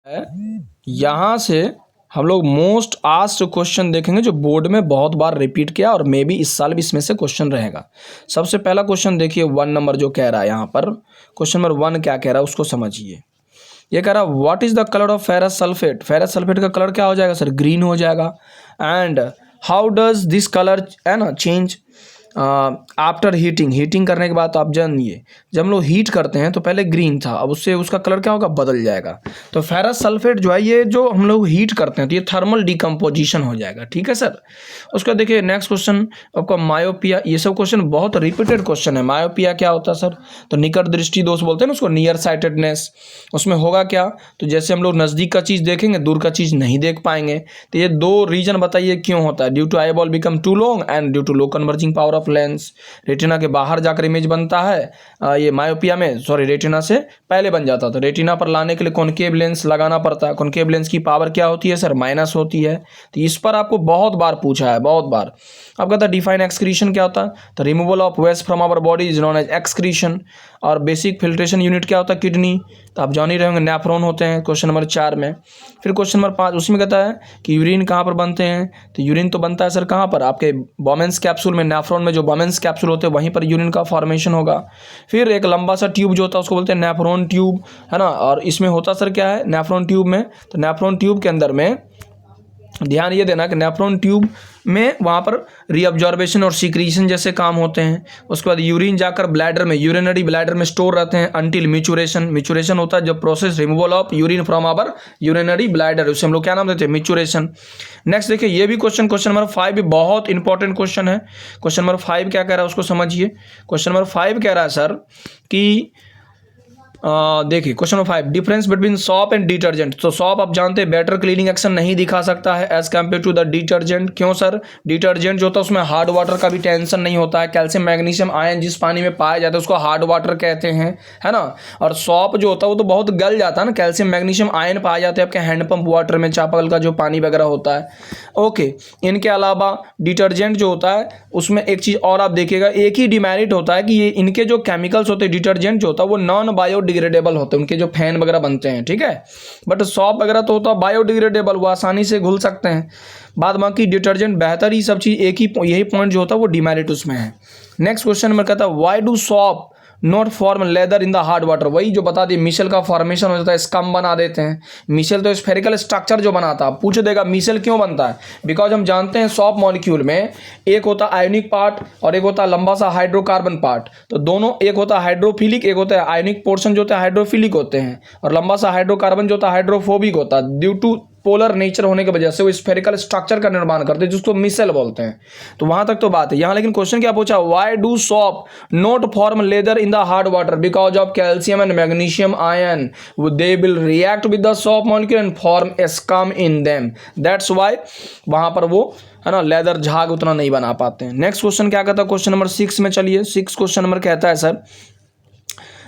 है, यहाँ से हम लोग मोस्ट आस्क्ड क्वेश्चन देखेंगे जो बोर्ड में बहुत बार रिपीट किया और मे बी इस साल भी इसमें से क्वेश्चन रहेगा। सबसे पहला क्वेश्चन देखिए 1 नंबर जो कह रहा है यहाँ पर, क्वेश्चन नंबर 1 क्या कह रहा है उसको समझिए। ये कह रहा है what is the colour of ferrous sulphate. Ferrous sulphate का कलर क्या हो जाएगा सर? ग्रीन हो जाएगा। And how does this colour है ना चेंज आफ्टर हीटिंग। हीटिंग करने के बाद आप जानिए जब हम लोग हीट करते हैं तो पहले ग्रीन था, अब उससे उसका कलर क्या होगा? बदल जाएगा। तो फेरस सल्फेट जो है ये जो हम लोग हीट करते हैं तो ये थर्मल डिकम्पोजिशन हो जाएगा। ठीक है सर। उसका देखिए नेक्स्ट क्वेश्चन आपका मायोपिया। ये सब क्वेश्चन बहुत रिपीटेड क्वेश्चन है। मायोपिया क्या होता है सर? तो निकट दृष्टि दोष बोलते हैं ना उसको, नियर साइटेडनेस। उसमें होगा क्या? तो जैसे हम लोग नज़दीक का चीज़ देखेंगे दूर का चीज़ नहीं देख पाएंगे। तो ये दो रीजन बताइए क्यों होता है। Due to eyeball become too long and due to low converging power of lens. Retina के बाहर जाकर इमेज बनता है ये मायोपिया में, सॉरी रेटिना से पहले बन जाता था। रेटिना पर लाने के लिए कॉनकेव लेंस लगाना पड़ता है। कॉनकेव लेंस की पावर क्या होती है सर? माइनस होती है। तो इस पर आपको बहुत बार पूछा है, बहुत बार। अब कहता है डिफाइन एक्सक्रीशन क्या होता है? तो removal of waste from our body is known as excretion. और बेसिक फिल्ट्रेशन यूनिट क्या होता है? किडनी। तो आप जान ही रहे होंगे नेफ्रॉन होते हैं क्वेश्चन नंबर 4 में। फिर क्वेश्चन नंबर 5 उसमें कहता है कि यूरिन कहाँ पर बनते हैं? तो यूरिन तो बनता है सर कहाँ पर? आपके बोमेंस कैप्सूल में। नेफ्रॉन में जो बोमेंस कैप्सूल होते हैं वहीं पर यूरिन का फॉर्मेशन होगा। फिर एक लंबा सा ट्यूब जो होता है उसको बोलते हैं नेफ्रॉन ट्यूब, है ना। और इसमें होता सर क्या है नेफ्रॉन ट्यूब में? तो नेफ्रॉन ट्यूब के अंदर में ध्यान ये देना कि नेफ्रॉन ट्यूब में वहाँ पर रीअब्जॉर्बेशन और सीक्रीशन जैसे काम होते हैं। उसके बाद यूरिन जाकर ब्लैडर में, यूरिनरी ब्लैडर में स्टोर रहते हैं अंटिल मिचुरेशन। मिचुरेशन होता है जब process removal of urine from our urinary bladder, उसे हम लोग क्या नाम देते हैं? मिचुरेशन। नेक्स्ट देखिए ये भी क्वेश्चन नंबर 5 भी बहुत इंपॉर्टेंट क्वेश्चन है। क्वेश्चन नंबर 5 क्या कह रहा है उसको समझिए। क्वेश्चन नंबर 5 कह रहा है सर कि देखिए question number 5 difference between shop and detergent. तो सॉप आप जानते हैं बेटर क्लीनिंग एक्शन नहीं दिखा सकता है as compare to the detergent. क्यों सर? डिटर्जेंट जो होता है उसमें हार्ड वाटर का भी टेंशन नहीं होता है। कैल्शियम मैग्नीशियम आयन जिस पानी में पाया जाता है उसको हार्ड वाटर कहते हैं, है ना। और सॉप जो होता है वो तो बहुत गल जाता है ना। कैल्शियम मैग्नीशियम आयन पाए जाते हैं आपके हैंडपंप वाटर में, चापाकल का जो पानी वगैरह होता है। ओके, इनके अलावा डिटर्जेंट जो होता है उसमें एक चीज़ और आप देखिएगा, एक ही डिमेरिट होता है कि ये इनके जो केमिकल्स होते हैं डिटर्जेंट जो होता है वो नॉन बायोडिग्रेडेबल होते हैं। उनके जो फैन वगैरह बनते हैं, ठीक है। बट सॉप वगैरह तो होता है बायोडिग्रेडेबल, वो आसानी से घुल सकते हैं। बाद बाकी डिटर्जेंट बेहतर, ही सब चीज़ एक ही, यही पॉइंट जो होता है वो डिमेरिट उसमें है। नेक्स्ट क्वेश्चन में कहता है why do shop not form lather in the hard water. वही जो बता दिए मिशेल का फॉर्मेशन हो जाता है, स्कम बना देते हैं। मिशेल तो स्फेरिकल स्ट्रक्चर जो बनाता है, पूछ देगा मिशेल क्यों बनता है? बिकॉज हम जानते हैं सॉप मॉलिक्यूल में एक होता है आयोनिक पार्ट और एक होता है लंबा सा हाइड्रोकार्बन पार्ट। तो दोनों, एक होता है हाइड्रोफिलिक, एक होता है आयोनिक पोर्शन जो होता है हाइड्रोफिलिक होते हैं, और लंबा सा हाइड्रोकार्बन जो होता है हाइड्रोफोबिक होता है। ड्यू टू पोलर नेचर होने की वजह से वो स्फेरिकल स्ट्रक्चर का निर्माण करते हैं जिसको मिशेल बोलते हैं। तो वहां तक तो बात है। यहाँ लेकिन क्वेश्चन क्या पूछा? Why do shop not form lather in the hard water? Because of calcium and magnesium ion, they will react with the shop molecule and form A scum in them. That's why वहां पर वो, है ना, leather झाग उतना नहीं बना पाते हैं। नेक्स्ट क्वेश्चन क्या कहता है क्वेश्चन नंबर 6 में? चलिए 6 क्वेश्चन नंबर कहता है sir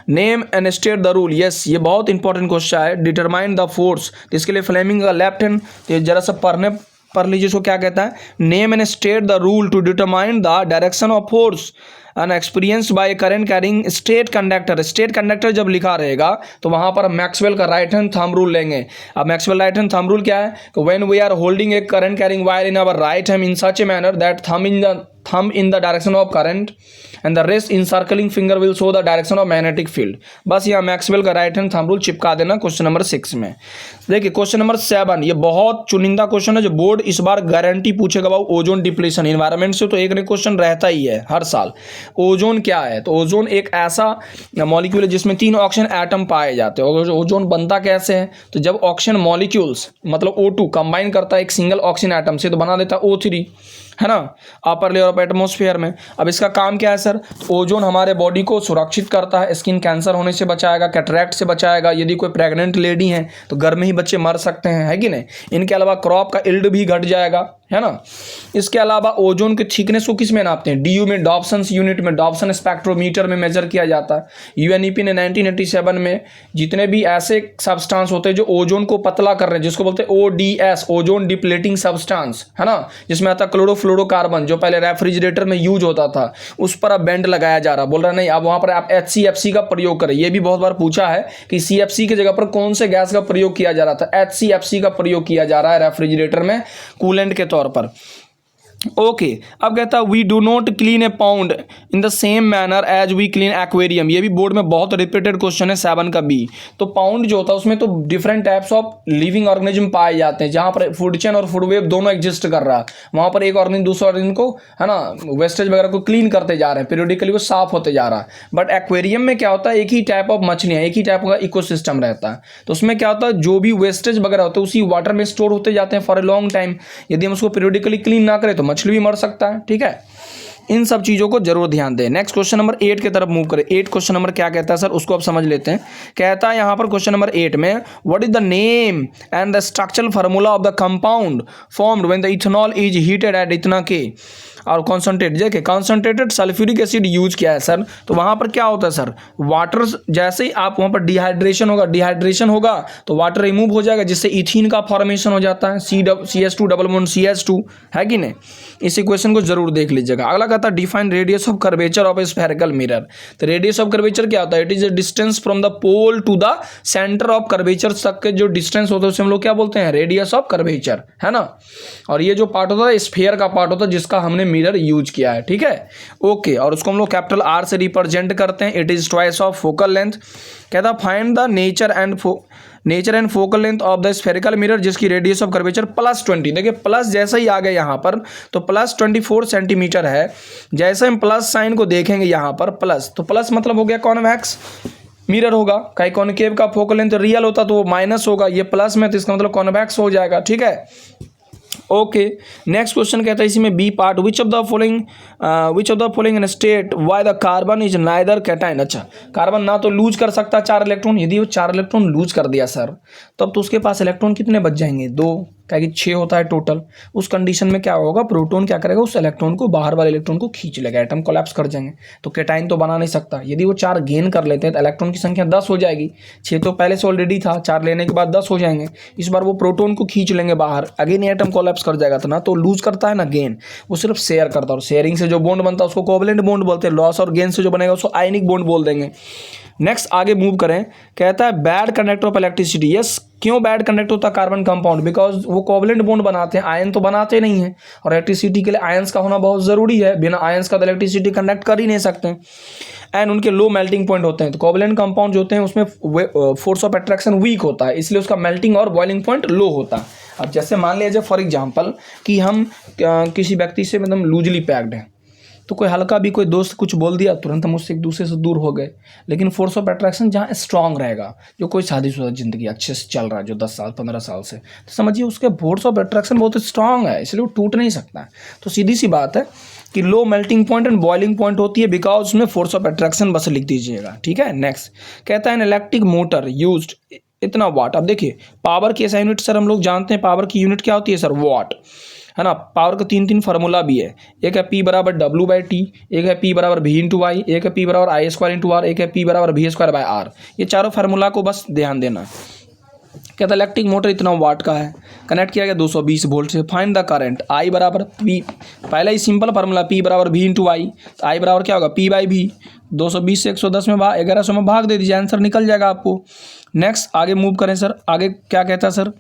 name and state the rule. Yes, ये बहुत इंपॉर्टेंट क्वेश्चन है। डिटरमाइन द फोर्स, इसके लिए फ्लेमिंग का लेफ्ट हैंड, तो जरा सा पढ़ लीजिए इसको क्या कहता है। Name and state the rule to determine the direction of force and experience by current carrying state conductor. State conductor जब लिखा रहेगा तो वहां पर मैक्सवेल का राइट हैंड थंब रूल लेंगे। अब Maxwell right hand thumb rule क्या है? When we are holding a current carrying wire in our right hand in such a manner that thumb in the direction of current and the rest encircling finger will show the direction of magnetic field। बस यहाँ Maxwell का right hand thumb rule चिपका देना question number 6 में। देखिए question number 7, ये बहुत चुनिंदा क्वेश्चन है जो बोर्ड इस बार गारंटी पूछेगा। बाबू ओजोन डिप्लीशन, इन्वायरमेंट से तो एक ने क्वेश्चन रहता ही है हर साल। ओजोन क्या है? तो ओजोन एक ऐसा मॉलिक्यूल है जिसमें 3 ऑक्सीजन एटम पाए जाते हैं। और ओजोन बनता कैसे है? तो जब ऑक्सीजन मॉलिक्यूल्स मतलब O2 कंबाइन करता है एक सिंगल ऑक्सीजन एटम से तो बना देता है O3, है ना, अपर लेयर ऑफ एटमॉस्फेयर में। अब इसका काम क्या है सर? तो ओजोन हमारे बॉडी को सुरक्षित करता है, स्किन कैंसर होने से बचाएगा, कैटरैक्ट से बचाएगा। यदि कोई प्रेग्नेंट लेडी है तो घर में ही बच्चे मर सकते हैं, है कि नहीं। इनके अलावा क्रॉप का इल्ड भी घट जाएगा, है ना। इसके अलावा ओजोन के थिकनेस को किस में नापते हैं, डीयू में, डॉप्सन यूनिट में, डॉप्सन स्पेक्ट्रोमीटर में मेजर किया जाता है। यूएनईपी ने 1987 में जितने भी ऐसे सब्सटेंस होते हैं जो ओजोन को पतला कर रहे हैं, जिसको बोलते हैं ओडीएस, ओजोन डिप्लेटिंग सब्सटेंस, है ना, जिसमें आता है क्लोरोफ्लोरोकार्बन, जो पहले रेफ्रिजरेटर में यूज होता था, उस पर अब बैंड लगाया जा रहा। बोल रहा नहीं, अब वहां पर आप HCFC का प्रयोग करें। ये भी बहुत बार पूछा है कि CFC की जगह पर कौन से गैस का प्रयोग किया जा रहा था, HCFC का प्रयोग किया जा रहा है रेफ्रिजरेटर में कूलेंट के तौर पर। ओके अब कहता है we do not clean a pond in the same manner as we clean aquarium. ये भी बोर्ड में बहुत रिपीटेड क्वेश्चन है 7 का बी। तो पाउंड जो होता है उसमें तो different types of living organism पाए जाते हैं, जहां पर फूड चेन और फूड वेब दोनों एग्जिस्ट कर रहा है। वहां पर एक ऑर्गेनिज्म दूसरे ऑर्गेनिज्म को, है ना, वेस्टेज वगैरह को क्लीन करते जा रहे हैं, पीरियडिकली वो साफ होते जा रहा है। बट एक्वेरियम में क्या होता है, एक ही टाइप ऑफ मछलियां, एक ही टाइप का इकोसिस्टम रहता है। तो उसमें क्या होता है, जो भी वेस्टेज वगैरह होता है उसी वाटर में स्टोर होते जाते हैं फॉर ए लॉन्ग टाइम। यदि हम उसको पीरियडिकली क्लीन ना करें तो मछली भी मर सकता है। ठीक है, इन सब चीजों को जरूर ध्यान दें। नेक्स्ट क्वेश्चन नंबर 8 की तरफ मूव करें। 8 क्वेश्चन नंबर क्या कहता है सर, उसको आप समझ लेते हैं। कहता है यहां पर क्वेश्चन नंबर 8 में, what is the name and the structural formula of the compound formed when the ethanol is heated at इतना के और कॉन्सेंट्रेट। देखिए कॉन्सेंट्रेटेड सल्फ्यूरिक एसिड यूज किया है सर। तो वहां पर क्या होता है सर, वाटर, जैसे ही आप वहां पर डिहाइड्रेशन होगा तो वाटर रिमूव हो जाएगा, जिससे इथीन का फॉर्मेशन हो जाता है, CH2 डबल बॉन्ड CH2, है कि नहीं। इस इक्वेशन को जरूर देख लीजिएगा। अगला कहता है define radius of curvature of a spherical mirror. तो रेडियस ऑफ कर्वेचर क्या होता है, it is the distance from the pole to the centre of curvature तक के जो डिस्टेंस होता है उसे हम लोग क्या बोलते हैं, रेडियस ऑफ कर्वेचर, है ना। और ये जो पार्ट होता है स्फीयर का पार्ट होता है जिसका हमने मिरर यूज किया है। ठीक है, ओके। और उसको हम लोग कैपिटल R से रिप्रेजेंट करते हैं। It is twice of focal length. कहता है find the nature and focal length of the spherical mirror जिसकी रेडियस ऑफ कर्वेचर +20। देखिए प्लस जैसे ही आ गए यहाँ पर तो +24 सेंटीमीटर है। जैसे हम प्लस साइन को देखेंगे यहाँ पर प्लस, तो प्लस मतलब हो गया कॉन्वेक्स मिरर होगा। कहीं कॉनकेव का फोकल लेंथ रियल होता तो वो माइनस होगा, ये प्लस में, तो इसका मतलब कॉन्वेक्स हो जाएगा। ठीक है, ओके। नेक्स्ट क्वेश्चन कहता है इसी में B part, which of the following in state why the carbon is neither cation. अच्छा, कार्बन ना तो लूज कर सकता 4 इलेक्ट्रॉन। यदि वो 4 इलेक्ट्रॉन लूज कर दिया सर, तब तो उसके पास इलेक्ट्रॉन कितने बच जाएंगे, 2, क्या 6 होता है टोटल। उस कंडीशन में क्या होगा, प्रोटॉन क्या करेगा, उस इलेक्ट्रॉन को, बाहर वाले इलेक्ट्रॉन को खींच लेगा, एटम कोलैप्स कर जाएंगे, तो कैटाइन तो बना नहीं सकता। यदि वो 4 गेन कर लेते हैं तो इलेक्ट्रॉन की संख्या 10 हो जाएगी। 6 तो पहले से ऑलरेडी था, 4 लेने के बाद 10 हो जाएंगे। इस बार वो प्रोटॉन को खींच लेंगे बाहर, अगेन एटम कोलैप्स कर जाएगा। तो ना तो लूज करता है ना गेन, वो सिर्फ शेयर करता है। और शेयरिंग से जो बॉन्ड बनता है उसको कोवलेंट बॉन्ड बोलते हैं। लॉस और गेन से जो बनेगा उसको आयनिक बॉन्ड बोल देंगे। नेक्स्ट आगे मूव करें। कहता है bad conductor of electricity. Yes, क्यों बैड कंडक्टर होता है कार्बन कंपाउंड, बिकॉज वो कोवलेंट बॉन्ड बनाते हैं, आयन तो बनाते नहीं है। और इलेक्ट्रिसिटी के लिए आयंस का होना बहुत जरूरी है, बिना आयंस का तो इलेक्ट्रिसिटी कंडक्ट कर ही नहीं सकते। एंड उनके लो मेल्टिंग पॉइंट होते हैं। तो कोवलेंट कंपाउंड जो होते हैं उसमें फोर्स ऑफ अट्रैक्शन वीक होता है, इसलिए उसका मेल्टिंग और बॉइलिंग पॉइंट लो होता है। अब जैसे मान लीजिए फॉर एग्जांपल कि हम किसी व्यक्ति से मतलब लूजली पैक्ड हैं, तो कोई हल्का भी कोई दोस्त कुछ बोल दिया तुरंत हम उससे एक दूसरे से दूर हो गए। लेकिन फोर्स ऑफ अट्रैक्शन जहाँ स्ट्रांग रहेगा, जो कोई शादीशुदा जिंदगी अच्छे से चल रहा है, जो 10 साल 15 साल से, तो समझिए उसके फोर्स ऑफ अट्रैक्शन बहुत स्ट्रांग है, इसलिए वो टूट नहीं सकता है। तो सीधी सी बात है कि low melting point and boiling point होती है, बिकॉज उसमें फोर्स ऑफ अट्रैक्शन बस लिख दीजिएगा। ठीक है, नेक्स्ट कहता है एन इलेक्ट्रिक मोटर यूज्ड इतना वाट। अब देखिए पावर की ऐसा यूनिट सर हम लोग जानते हैं, पावर की यूनिट क्या होती है सर, वाट, है ना। पावर का 3 फार्मूला भी है, एक है P बराबर W/T, एक है P बराबर V/I, एक है P बराबर I² R, एक है P बराबर V²/R। ये चारों फार्मूला को बस ध्यान देना। कहता इलेक्ट्रिक मोटर इतना वाट का है, कनेक्ट किया गया 220 वोल्ट से। फाइंड द करंट I बराबर P, पहला ही सिंपल फार्मूला P बराबर V/I, तो I बराबर क्या होगा P/V। 220 से 110 में 1100 में भाग दे दीजिए, आंसर निकल जाएगा आपको। नेक्स्ट आगे मूव करें सर, आगे क्या कहता है सर,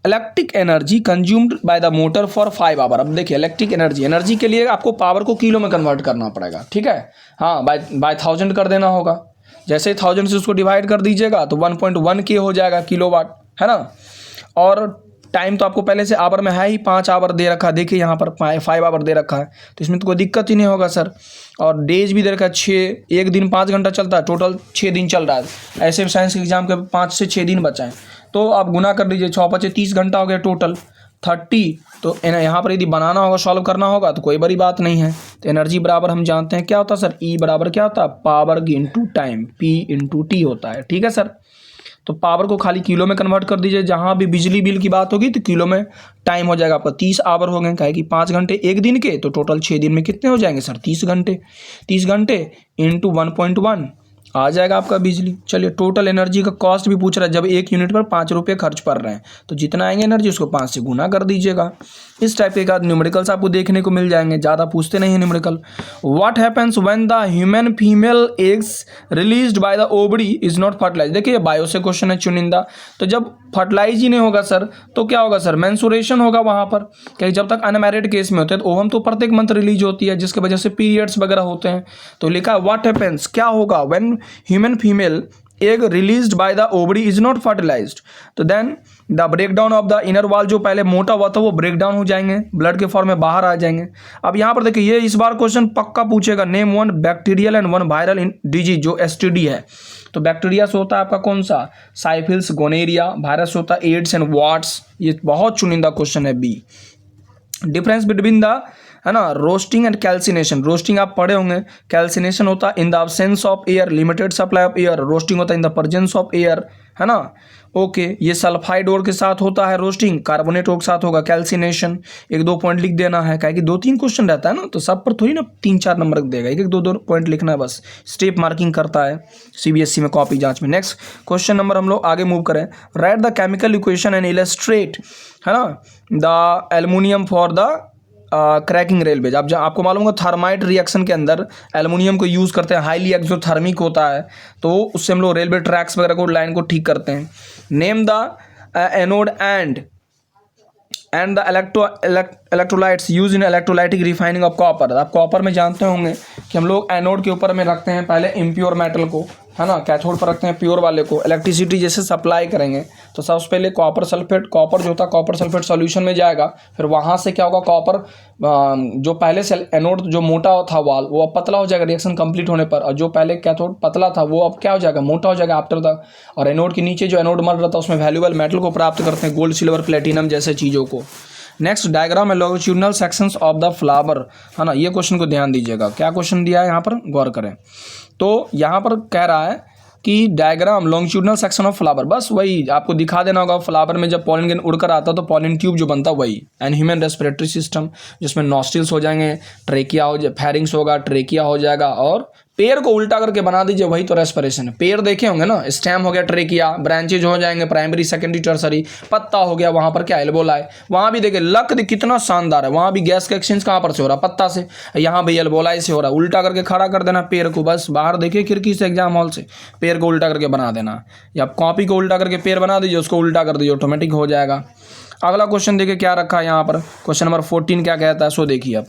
electric energy consumed by the motor for 5 hour. अब देखिए इलेक्ट्रिक एनर्जी के लिए आपको पावर को किलो में कन्वर्ट करना पड़ेगा। ठीक है, हाँ, बाय 1000 कर देना होगा। जैसे ही 1000 से उसको डिवाइड कर दीजिएगा तो 1.1 K हो जाएगा किलोवाट, है ना। और टाइम तो आपको पहले से आवर में है ही, 5 आवर दे रखा है, देखिए यहाँ पर 5 आवर दे रखा है, तो इसमें तो कोई दिक्कत ही नहीं होगा सर। और डेज भी दे रखा है 6, एक दिन 5 घंटा चलता है, टोटल 6 दिन चल रहा है। ऐसे साइंस के एग्जाम के 5 से 6 दिन बचा है, तो आप गुना कर लीजिए, 6×5 = 30 घंटा हो गया टोटल 30। तो यहाँ पर यदि बनाना होगा, सॉल्व करना होगा तो कोई बड़ी बात नहीं है। तो एनर्जी बराबर हम जानते हैं क्या होता है सर, E बराबर क्या होता है, power into time, P into T होता है। ठीक है सर, तो पावर को खाली किलो में कन्वर्ट कर दीजिए, जहाँ भी बिजली बिल की बात होगी तो किलो में टाइम हो जाएगा आपका 30 आवर हो गए, काहे कि 5 घंटे एक दिन के, तो टोटल 6 दिन में कितने हो जाएंगे सर 30 घंटे। 30 घंटे इंटू 1.1 आ जाएगा आपका बिजली। चलिए टोटल एनर्जी का कॉस्ट भी पूछ रहा है, जब 1 यूनिट पर 5 रुपये खर्च पड़ रहे हैं तो जितना आएंगे एनर्जी उसको 5 से गुना कर दीजिएगा। इस टाइप के न्यूमेरिकल्स आपको देखने को मिल जाएंगे, ज़्यादा पूछते नहीं है numerical. What happens when the human female eggs released by the ovary is not fertilise. देखिए बायो से क्वेश्चन है चुनिंदा, तो जब फर्टिलाइज ही नहीं होगा सर तो क्या होगा सर, मेंसुरेशन होगा वहाँ पर, क्योंकि जब तक अनमैरिड केस में होते हैं तो ओवम तो प्रत्येक मंथ रिलीज होती है, जिसकी वजह से पीरियड्स वगैरह होते हैं। तो लिखा व्हाट हैपेंस, क्या होगा when human female egg released by the ovary is not fertilized, तो then the breakdown of the inner wall, जो पहले मोटा हुआ था वो ब्रेक डाउन हो जाएंगे, ब्लड के फॉर्म में बाहर आ जाएंगे। अब यहाँ पर देखिए ये इस बार क्वेश्चन पक्का पूछेगा, name one bacterial and one viral disease जो एसटीडी है। तो बैक्टीरिया से होता है आपका कौन सा, साइफिल्स गोनेरिया, वायरस से होता है एड्स एंड वाट्स। ये बहुत चुनिंदा क्वेश्चन है बी। डिफरेंस बिटवीन द, है ना, रोस्टिंग एंड कैल्सिनेशन। रोस्टिंग आप पढ़े होंगे, कैल्सिनेशन होता है in the absence of air, limited supply of air. Roasting होता है in the presence of air, है ना। ओके, ये सल्फाइड ओर के साथ होता है रोस्टिंग, कार्बोनेट ओर के साथ होगा कैल्सिनेशन। 1-2 पॉइंट लिख देना है, काहे कि 2-3 क्वेश्चन रहता है ना, तो सब पर थोड़ी ना 3-4 नंबर देगा, 1-2 पॉइंट लिखना है बस, स्टेप मार्किंग करता है सीबीएसई में कॉपी जांच में। नेक्स्ट क्वेश्चन नंबर हम लोग आगे मूव करें। Right the chemical equation and illustrate, है ना, the aluminium for the cracking railways. अब आपको मालूम होगा थर्माइट रिएक्शन के अंदर एल्युमिनियम को यूज़ करते हैं, हाईली एक्सोथर्मिक होता है, तो उससे हम लोग रेलवे ट्रैक्स वगैरह को, लाइन को ठीक करते हैं। Name the anode and the electrolytes use in electrolytic refining of copper. आप कॉपर में जानते होंगे कि हम लोग एनोड के ऊपर में रखते हैं पहले इम्प्योर मेटल को, है ना, कैथोड पर रखते हैं प्योर वाले को। इलेक्ट्रिसिटी जैसे सप्लाई करेंगे तो सबसे पहले कॉपर सल्फेट, कॉपर जो होता है कॉपर सल्फेट सॉल्यूशन में जाएगा, फिर वहाँ से क्या होगा, कॉपर जो पहले से एनोड जो मोटा था वाल वो अब पतला हो जाएगा रिएक्शन कंप्लीट होने पर, और जो पहले कैथोड पतला था वो अब क्या हो जाएगा, मोटा हो जाएगा आफ्टर द। और एनोड के नीचे जो एनोड मर रहा था उसमें वैल्यूएबल मेटल को प्राप्त करते हैं, गोल्ड सिल्वर प्लेटिनम जैसे चीज़ों को। नेक्स्ट डायग्राम है longitudinal sections of the flower, है ना। ये क्वेश्चन को ध्यान दीजिएगा, क्या क्वेश्चन दिया है यहाँ पर, गौर करें। तो यहाँ पर कह रहा है कि diagram longitudinal section of flower, बस वही आपको दिखा देना होगा। फ्लावर में जब पॉलिन ग्रेन उड़कर आता है तो पॉलिन ट्यूब जो बनता है वही, एंड ह्यूमन रेस्पिरेटरी सिस्टम जिसमें नॉस्ट्रिल्स हो जाएंगे, ट्रेकिया हो जाए, फेरिंग्स होगा, ट्रेकिया हो जाएगा, और पेड़ को उल्टा करके बना दीजिए, वही तो रेस्पिरेशन है। पेड़ देखे होंगे ना, स्टेम हो गया ट्रेकिया, ब्रांचेज हो जाएंगे प्राइमरी सेकेंडरी टर्सरी, पत्ता हो गया वहाँ पर क्या एल्बोलाई। वहाँ भी देखिए लक कितना शानदार है, वहाँ भी गैस का एक्सचेंज कहाँ पर से हो रहा है, पत्ता से, यहाँ भी एल्बोलाई से हो रहा है। उल्टा करके खड़ा कर देना पेड़ को, बस बाहर देखिए खिड़की से एग्जाम हॉल से पेड़ को उल्टा करके बना देना, या कॉपी को उल्टा करके पेड़ बना दीजिए, उसको उल्टा कर दीजिए, ऑटोमेटिक हो जाएगा। अगला क्वेश्चन देखिए क्या रखा है यहाँ पर, क्वेश्चन नंबर 14 क्या कहता है, सो देखिए। अब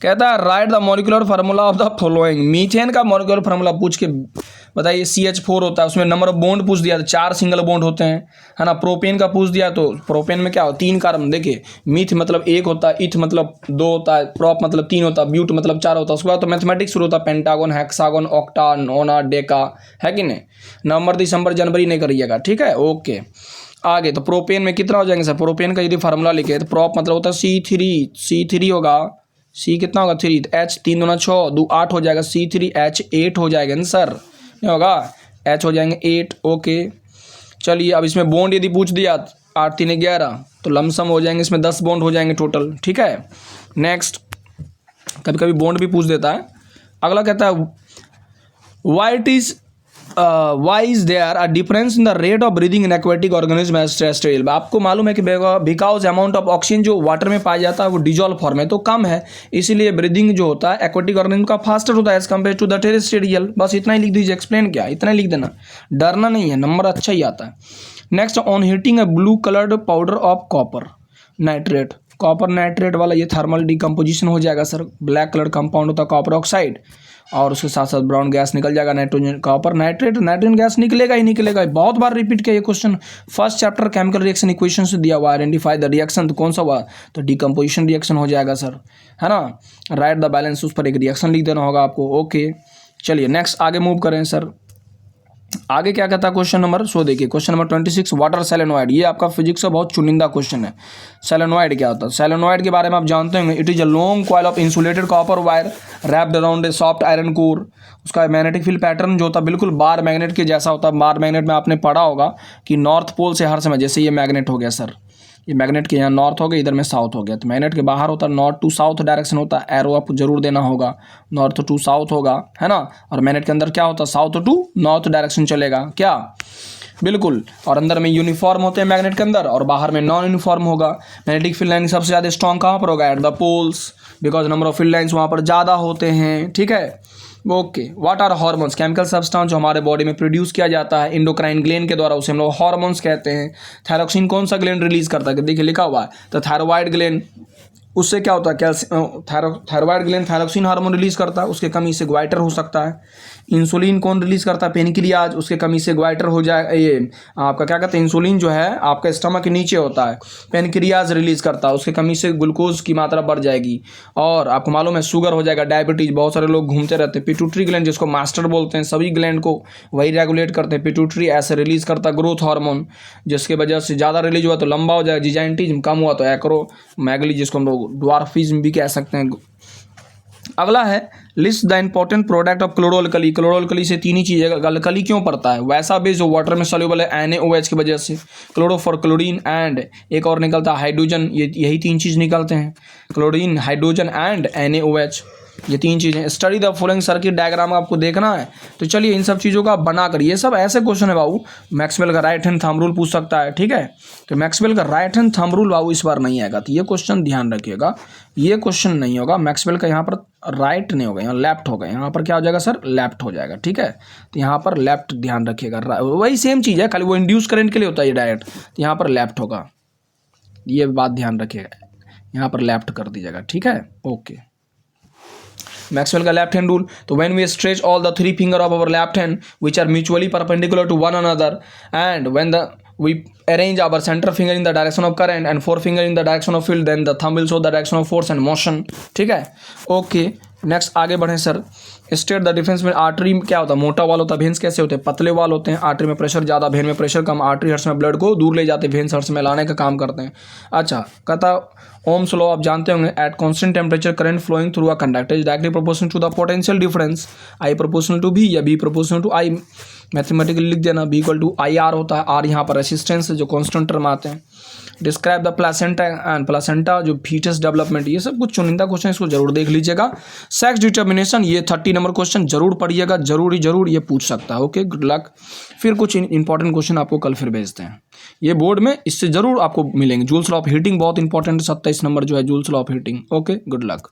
कहता है right the molecular formula of the following. Methane का मॉलिक्यूलर फार्मूला पूछ के बताइए। CH4 होता है, उसमें नंबर ऑफ बॉन्ड पूछ दिया तो 4 सिंगल बॉन्ड होते हैं, है ना। प्रोपेन का पूछ दिया तो प्रोपेन में क्या हो, 3 कार्बन। देखिए मीथ मतलब 1 होता है, इथ मतलब 2 होता है, प्रोप मतलब 3 होता है, ब्यूट मतलब 4 होता है। उसके बाद तो मैथमेटिक्स शुरू होता है, पेंटागन, हेक्सागन, ऑक्टा, नोना, डेका, है कि नहीं। नवंबर दिसंबर जनवरी नहीं करिएगा, ठीक है, ओके। आगे तो प्रोपेन में कितना हो जाएंगे सर, प्रोपेन का यदि फार्मूला लिखे तो प्रोप मतलब होता है C3 होगा, C कितना होगा 3, H 3 दूना 6, 2 8 हो जाएगा, C3H8 हो जाएगा ना सर, नहीं होगा, H हो जाएंगे 8, ओके। चलिए अब इसमें बॉन्ड यदि पूछ दिया 8 3 11 तो लमसम हो जाएंगे, इसमें 10 बॉन्ड हो जाएंगे टोटल, ठीक है। नेक्स्ट कभी कभी बॉन्ड भी पूछ देता है। अगला कहता है why is there a difference in the rate of breathing in aquatic organism as terrestrial। आपको मालूम है कि बिकॉज अमाउंट ऑफ ऑक्सीजन जो वाटर में पाया जाता है वो डिजॉल्व फॉर्म में तो कम है, इसीलिए ब्रीदिंग जो होता है एक्वाटिक ऑर्गेनिज्म का फास्टर होता है as compare to the terrestrial. बस इतना ही लिख दीजिए, एक्सप्लेन क्या, इतना ही लिख देना, डरना नहीं है, नंबर अच्छा ही आता है। Next on heating a blue coloured powder of copper nitrate, copper nitrate वाला ये थर्मल डिकम्पोजिशन हो जाएगा सर। ब्लैक कलर कंपाउंड होता है कॉपर ऑक्साइड, और उसके साथ साथ ब्राउन गैस निकल जाएगा, nitrogen, copper nitrate, nitrogen gas निकलेगा ही निकलेगा। बहुत बार रिपीट किया ये question, first chapter chemical reaction equation से दिया हुआ, आइडेंटिफाई द रिएक्शन, तो कौन सा हुआ, तो डिकम्पोजिशन रिएक्शन हो जाएगा सर, है ना। राइट द बैलेंस, उस पर एक रिएक्शन लिख देना होगा आपको, ओके। चलिए नेक्स्ट आगे मूव करें सर। आगे क्या कहता है क्वेश्चन नंबर, सो देखिए क्वेश्चन नंबर 26, वाटर सोलेनॉइड। ये आपका फिजिक्स का बहुत चुनिंदा क्वेश्चन है। सोलेनॉइड क्या होता है? सोलेनॉइड के बारे में आप जानते होंगे, it is a long coil of insulated copper wire wrapped around a soft iron core. उसका मैग्नेटिक फील्ड पैटर्न जो होता है बिल्कुल बार मैग्नेट के जैसा होता है। बार मैग्नेट में आपने पढ़ा होगा कि नॉर्थ पोल से हर समय, जैसे ये मैग्नेट हो गया सर, ये मैग्नेट के यहाँ नॉर्थ हो गया, इधर में साउथ हो गया, तो मैग्नेट के बाहर होता है नॉर्थ टू साउथ डायरेक्शन होता है, एरो आपको जरूर देना होगा, नॉर्थ टू साउथ होगा, है ना। और मैग्नेट के अंदर क्या होता है, साउथ टू नॉर्थ डायरेक्शन चलेगा क्या, बिल्कुल। और अंदर में यूनिफॉर्म होते हैं मैग्नेट के अंदर, और बाहर में नॉन यूनिफॉर्म होगा। मैग्नेटिक फील्ड लाइन सबसे ज़्यादा स्ट्रॉन्ग कहाँ पर होगा, at the poles, because number of field lines वहाँ पर ज़्यादा होते हैं, ठीक है। Okay, what are hormones? Chemical substance जो हमारे बॉडी में प्रोड्यूस किया जाता है इंडोक्राइन ग्लैंड के द्वारा, उसे हम लोग हार्मोन्स कहते हैं। थायरोक्सिन कौन सा ग्लैंड रिलीज करता है, देखिए लिखा हुआ है, तो थायराइड ग्लैंड, उससे क्या होता है, thyroid gland thyroxine hormone release करता है, उसके कमी से ग्वाइटर हो सकता है। इंसुलिन कौन रिलीज करता है, पेनक्रियाज, उसके कमी से ग्वाइटर हो जाए, ये आपका क्या कहते हैं, इंसुलिन जो है आपका स्टमक के नीचे होता है, पेनक्रियाज रिलीज करता है, उसके कमी से ग्लूकोज की मात्रा बढ़ जाएगी, और आपको मालूम है शुगर हो जाएगा, डायबिटीज, बहुत सारे लोग घूमते रहते हैं। पिट्यूटरी ग्लैंड जिसको मास्टर बोलते हैं, सभी ग्लैंड को वही रेगुलेट करते हैं। पिट्यूटरी ऐसे रिलीज करता है ग्रोथ हार्मोन, जिसके वजह से ज़्यादा रिलीज हुआ तो लंबा हो जाएगा, जिजाइंटिज्म कम हुआ तो एक्रोमेगली, जिसको हम लोग ड्वार्फिज्म भी कह सकते हैं। अगला है list the important product of chloralkali. Chloralkali से तीन ही चीज़ें, अल्कली क्यों पड़ता है, वैसा बेस जो वाटर में सॉल्युबल है NaOH की वजह से, क्लोरो फॉर क्लोरीन, एंड एक और निकलता है हाइड्रोजन, यही तीन चीज़ निकलते हैं, क्लोरीन, हाइड्रोजन एंड NaOH, ये तीन चीज़ें। Study the following circuit diagram आपको देखना है, तो चलिए इन सब चीज़ों का बना करिए। ये सब ऐसे क्वेश्चन है बाबू, मैक्सवेल का राइट हैंड थंब रूल पूछ सकता है, ठीक है। तो मैक्सवेल का राइट हैंड थंब रूल बाबू इस बार नहीं आएगा, तो ये क्वेश्चन ध्यान रखिएगा, ये क्वेश्चन नहीं होगा। मैक्सवेल का यहाँ पर राइट नहीं होगा, यहाँ लेफ्ट होगा, यहाँ पर क्या हो जाएगा सर, लेफ्ट हो जाएगा, ठीक है। तो यहाँ पर लेफ्ट ध्यान रखिएगा, वही सेम चीज़ है, खाली वो इंड्यूस करंट के लिए होता है ये डायरेक्ट, तो यहाँ पर लेफ्ट होगा, ये बात ध्यान रखिएगा, यहाँ पर लेफ्ट कर दीजिएगा, ठीक है। ओके, मैक्सवेल का लेफ्ट हैंड रूल, तो when we stretch all the three finger of our left hand which are mutually perpendicular to one another, and when the we arrange our center finger in the direction of current and forefinger in the direction of field, then the thumb will show the direction of force and motion, ठीक है। Okay, next आगे बढ़ें sir. State the difference में artery क्या होता है, मोटा वाल होता है, वेन्स कैसे होते हैं, पतले वाल होते हैं, आर्टरी में प्रेशर ज़्यादा, वेन में प्रेशर कम, आर्टरी हर्ट्स में ब्लड को दूर ले जाते हैं, वेन्स हर्ट्स में लाने का काम करते हैं। अच्छा, कहता ओम्स लॉ आप जानते होंगे, at constant temperature current flowing through a conductor is directly proportional to the potential difference, I proportional to V या B proportional to I। Mathematically लिख देना, B इक्वल टू IR होता है, R यहाँ पर रेसिस्टेंस है जो कॉन्स्टेंट टर्म आते हैं। Describe the placenta and placenta जो फीटस डेवलपमेंट, ये सब कुछ चुनिंदा क्वेश्चन, इसको जरूर देख लीजिएगा। सेक्स डिटर्मिनेशन, ये 30 नंबर क्वेश्चन जरूर पढ़िएगा, जरूर ये पूछ सकता है। Okay, good luck. फिर कुछ इंपॉर्टेंट क्वेश्चन आपको कल फिर भेजते हैं, ये बोर्ड में इससे जरूर आपको मिलेंगे। जूल्स लॉ ऑफ हीटिंग बहुत इंपॉर्टेंट, 27 नंबर जो है joules law of heating. Okay, good luck.